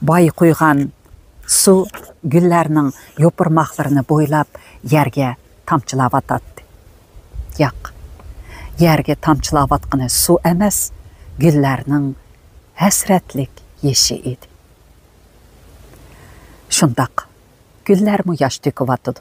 Bay quygan su güllərinin yopurmaqlarını boylab yerge tamçılab atatdı. Yoq, yerge tamçılab atqını su emas, güllərinin həsrətlik yeşi idi. Şundaq, güller mu yaş töküp atıdı.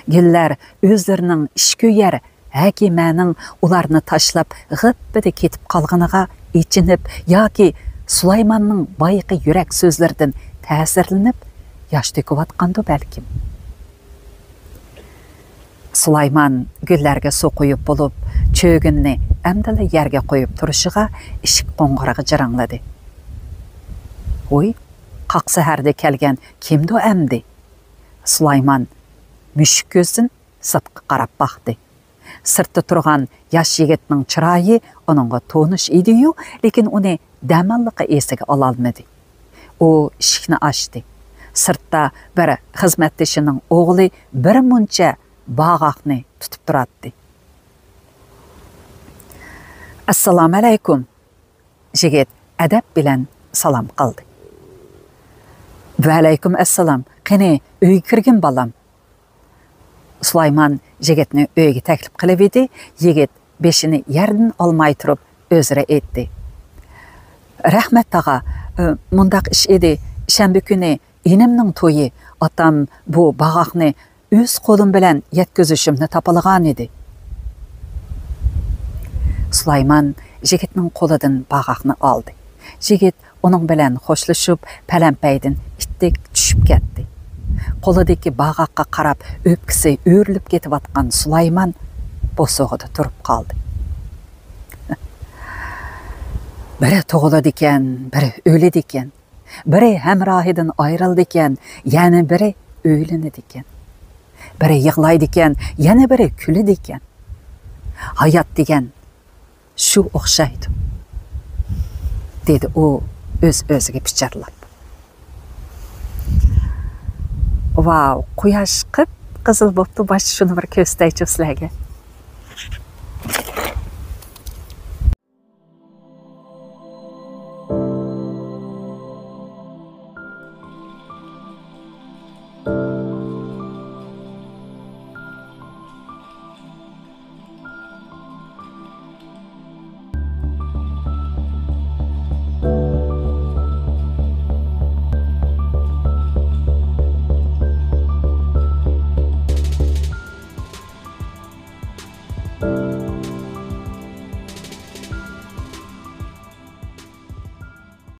Güller özlerinin işküyer həkimənin ularını taşlap gıppıda ketip kalğınığa içinip, yoki Sulaymanның bayıqı yürek sözlerden təsirlenip yaş töküp atqandı bəlkim. Sulayman güllerge su koyup bulup, çögünni əmdili yerge koyup turuşuğa işik qoңғырығы jırаңladı. Oy, qaq səhərdə kelgen kimdi o əmdi? Sulayman müşük gözün sıtqı qarap baxdı. Sırtı turgan yaş yigitning çırayı onunğa tonuş idi-yu, lekin onu dəməlliqi esiga alalmadı. O işikni açdı. Sırtda bir xizmətdişinin oğlu bir muncha bağaqni tutup duratdı. Assalamu alaykum. Jigit adab bilan salam qildi. Va alaykum assalam. Qani uyga kirgin balam. Sulayman jigitni uyga taklif qilib edi. Yigit beshini yerdan olmay turib o'zira aytdi. Rahmat ağa, mundaq ish edi. Shanba kuni enimning to'yi. Otam bu bağaqni öz qo'lim bilan yetkazishimni topalagan edi. Sulayman jigitning qo'lidan bağaqni oldi. Jigit onun bilan xo'shlashib, palampaydan itdek tushib ketdi. Qo'lidagi bağaqqa qarab o'pkisi o'rilib ketib atgan Sulayman bosog'ida turib qoldi. Biri tug'iladi ekan, biri o'ladi ekan. Biri hamrohidan ayrildi ekan, yana biri o'ylanadi ekan. Biri yig'laydi ekan, yana biri kuladi ekan. Hayot degan shu o'xshaydi, dedi u o'z-o'ziga pichirlab. Wow, quyosh qip qizil bo'pti, bosh shuni bir ko'rsataychi sizlarga.